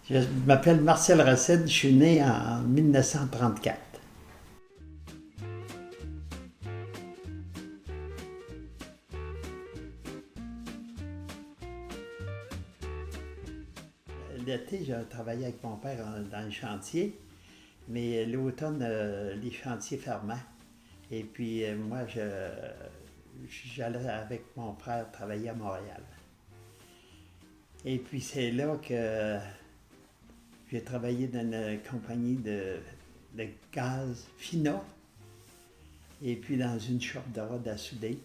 Je m'appelle Marcel Racine, je suis né en 1934. L'été, j'ai travaillé avec mon père dans le chantier, mais l'automne, les chantiers fermaient. Et puis moi, j'allais avec mon frère travailler à Montréal. Et puis c'est là que j'ai travaillé dans une compagnie de gaz FINA, et puis dans une shop de rod à souder.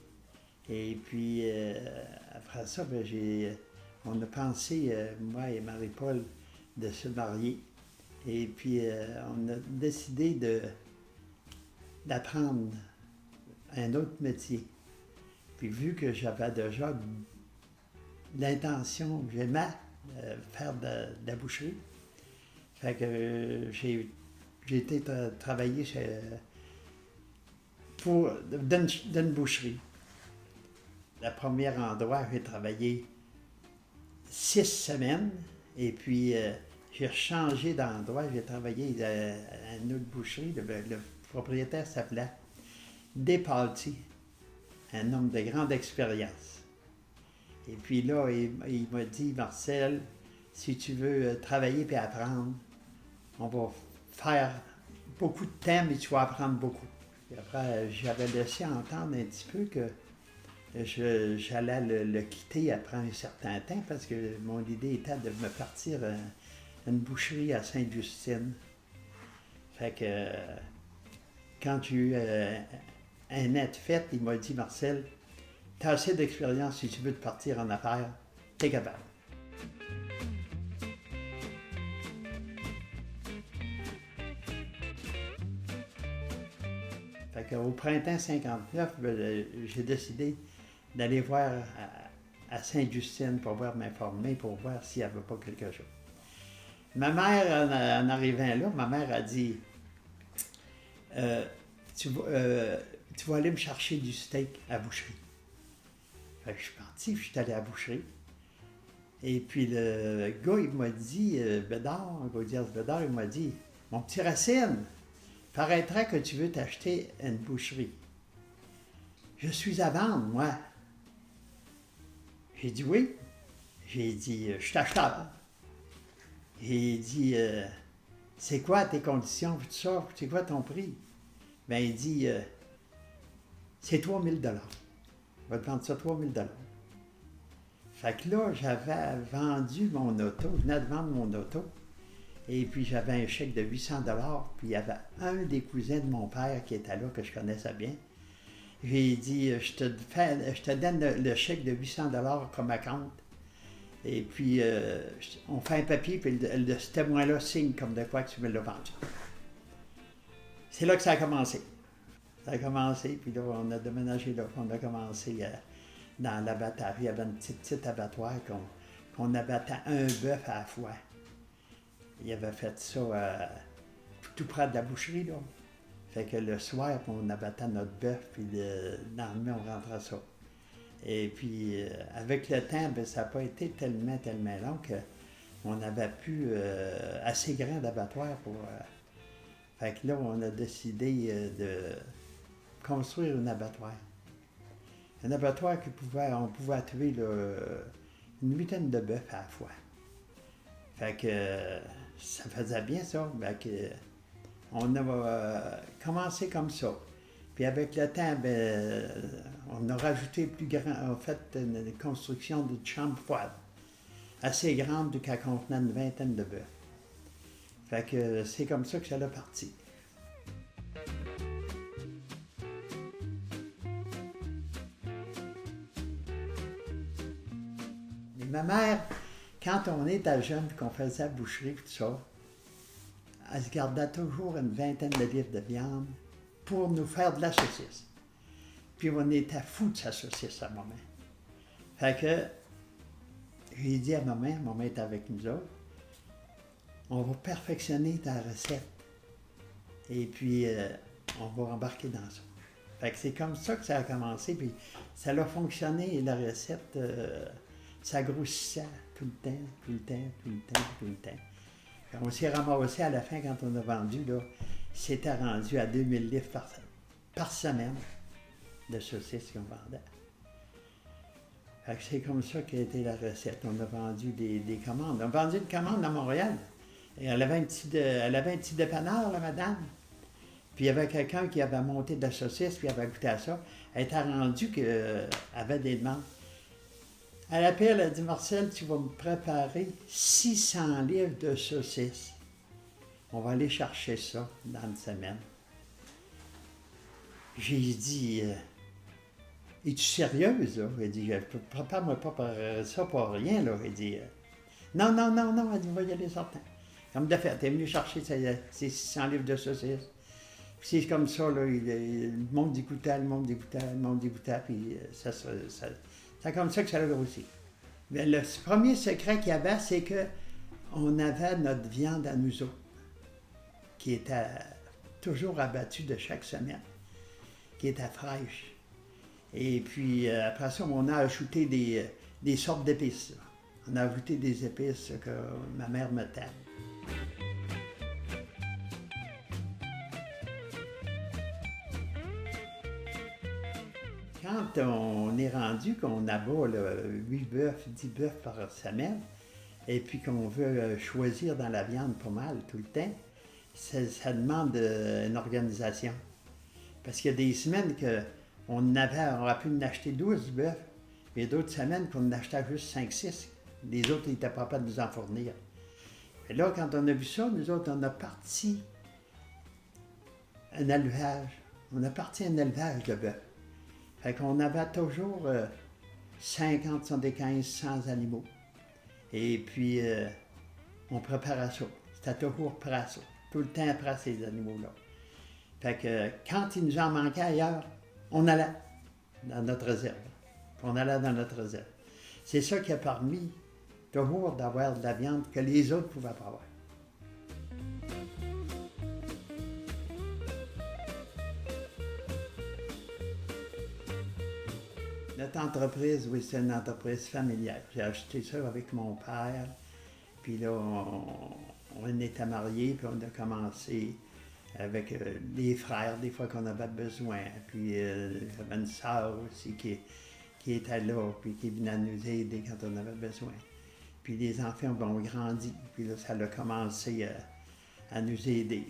Et puis après ça, on a pensé, moi et Marie-Paul, de se marier. Et puis on a décidé d'apprendre un autre métier. Puis vu que j'avais déjà l'intention, j'aimais faire de la boucherie, fait que j'ai été travailler dans une boucherie. Le premier endroit, j'ai travaillé 6 semaines, et puis j'ai changé d'endroit, j'ai travaillé à une autre boucherie. Le propriétaire s'appelait Despalti, un homme de grande expérience. Et puis là, il m'a dit, Marcel, si tu veux travailler et apprendre, on va faire beaucoup de temps, mais tu vas apprendre beaucoup. Et après, j'avais laissé entendre un petit peu que j'allais le quitter après un certain temps, parce que mon idée était de me partir à une boucherie à Sainte-Justine. Fait que quand j'ai eu un an de fête, il m'a dit, Marcel, tu as assez d'expérience, si tu veux te partir en affaires, t'es capable. Fait qu'au printemps 59, j'ai décidé d'aller voir à Sainte-Justine pour m'informer, pour voir s'il n'y avait pas quelque chose. Ma mère, en arrivant là, ma mère a dit, tu vas aller me chercher du steak à la boucherie. Fait que je suis parti, puis je suis allé à la boucherie. Et puis le gars, il m'a dit, Bédard, Gaudias Bédard, il m'a dit, mon petit Racine, paraîtrait que tu veux t'acheter une boucherie. Je suis à vendre, moi. J'ai dit oui. J'ai dit, je suis acheteur. J'ai dit, c'est quoi tes conditions, tout ça, c'est quoi ton prix? Ben, il dit, c'est 3000 $. Je vais te vendre ça 3000 $. Fait que là, j'avais vendu mon auto, je venais de vendre mon auto, et puis j'avais un chèque de 800 $, puis il y avait un des cousins de mon père qui était là, que je connaissais bien. J'ai dit, je te donne le chèque de 800 $ comme acompte, et puis on fait un papier, puis ce témoin-là signe comme de quoi que tu me l'as vendu. C'est là que ça a commencé. Ça a commencé, puis là, on a déménagé là, on a commencé dans l'abattoir. Il y avait une petite abattoir qu'on abattait un bœuf à la fois. Il avait fait ça tout près de la boucherie, là. Fait que le soir, on abattait notre bœuf, puis le lendemain, on rentrait ça. Et puis, avec le temps, ben, ça n'a pas été tellement long qu'on n'avait plus assez grand d'abattoir pour... fait que là, on a décidé de construire un abattoir. Un abattoir on pouvait tuer là, une huitaine de bœufs à la fois. Fait que ça faisait bien ça. Fait que, on a commencé comme ça. Puis avec le temps, ben, on a rajouté plus grand, on a fait une construction d'une chambre froide, assez grande, qui contenait une vingtaine de bœufs. Fait que c'est comme ça que ça a parti. Mais ma mère, quand on était jeune et qu'on faisait la boucherie et tout ça, elle se gardait toujours une vingtaine de livres de viande pour nous faire de la saucisse. Puis on était fous de sa saucisse à maman. Fait que j'ai dit à maman est avec nous autres, on va perfectionner ta recette. Et puis on va embarquer dans ça. Fait que c'est comme ça que ça a commencé, puis ça a fonctionné, la recette, ça grossissait tout le temps. On s'est ramassé à la fin, quand on a vendu, là, c'était rendu à 2000 livres par semaine de saucisses qu'on vendait. Fait que c'est comme ça qu'a été la recette. On a vendu des commandes. On a vendu une commande à Montréal. Et elle avait un petit dépanneur, la madame. Puis il y avait quelqu'un qui avait monté de la saucisse, puis il avait goûté à ça. Elle était rendue qu'elle avait des demandes. Elle appelle, elle a dit, Marcel, tu vas me préparer 600 livres de saucisses. On va aller chercher ça dans une semaine. J'ai dit, es-tu sérieuse, là? Elle dit, prépare-moi pas ça pour rien, là. Elle dit, non, elle dit, on va y aller certain. Comme de fait, elle est venue chercher ses 600 livres de saucisses. Puis c'est comme ça, là, le monde écoutait, puis c'est comme ça que ça a grossi. Mais le premier secret qu'il y avait, c'est qu'on avait notre viande à nous autres, qui était toujours abattue de chaque semaine, qui était fraîche. Et puis après ça, on a ajouté des sortes d'épices. On a ajouté des épices que ma mère mettait. Quand on est rendu qu'on abat là, 8 bœufs, 10 bœufs par semaine, et puis qu'on veut choisir dans la viande pas mal tout le temps, ça demande une organisation. Parce qu'il y a des semaines qu'on aurait pu en acheter 12 bœufs, et d'autres semaines qu'on en achetait juste 5-6. Les autres n'étaient pas capables de nous en fournir. Et là, quand on a vu ça, nous autres, on a parti un élevage. On a parti un élevage de bœufs. Fait qu'on avait toujours 50, 75, 100 animaux. Et puis, on préparait ça. C'était toujours prêt à ça. Tout le temps prêt à ces animaux-là. Fait que quand il nous en manquait ailleurs, on allait dans notre réserve. On allait dans notre réserve. C'est ça qui a permis toujours d'avoir de la viande que les autres ne pouvaient pas avoir. Notre entreprise, oui, c'est une entreprise familiale. J'ai acheté ça avec mon père. Puis là, on était mariés, puis on a commencé avec les frères, des fois qu'on avait besoin. Puis j'avais une sœur aussi qui était là, puis qui venait nous aider quand on avait besoin. Puis les enfants ont grandi, puis là, ça a commencé à nous aider.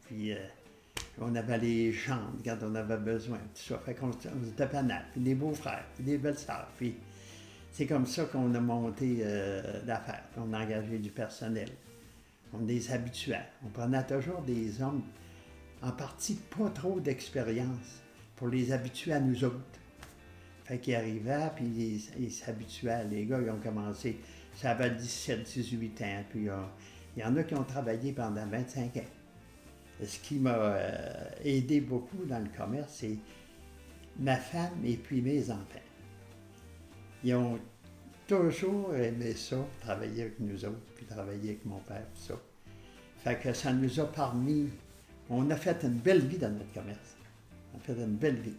Puis on avait les jambes quand on avait besoin, tout ça. Fait qu'on se dépannait, puis des beaux-frères, puis des belles-sœurs. Puis c'est comme ça qu'on a monté l'affaire. On a engagé du personnel. On les habituait. On prenait toujours des hommes, en partie pas trop d'expérience, pour les habituer à nous autres. Fait qu'ils arrivaient, puis ils s'habituaient. Les gars, ils ont commencé, ça avait 17, 18 ans, puis il y en a qui ont travaillé pendant 25 ans. Ce qui m'a aidé beaucoup dans le commerce, c'est ma femme et puis mes enfants. Ils ont toujours aimé ça, travailler avec nous autres, puis travailler avec mon père, tout ça. Fait que ça nous a permis, on a fait une belle vie dans notre commerce. On a fait une belle vie.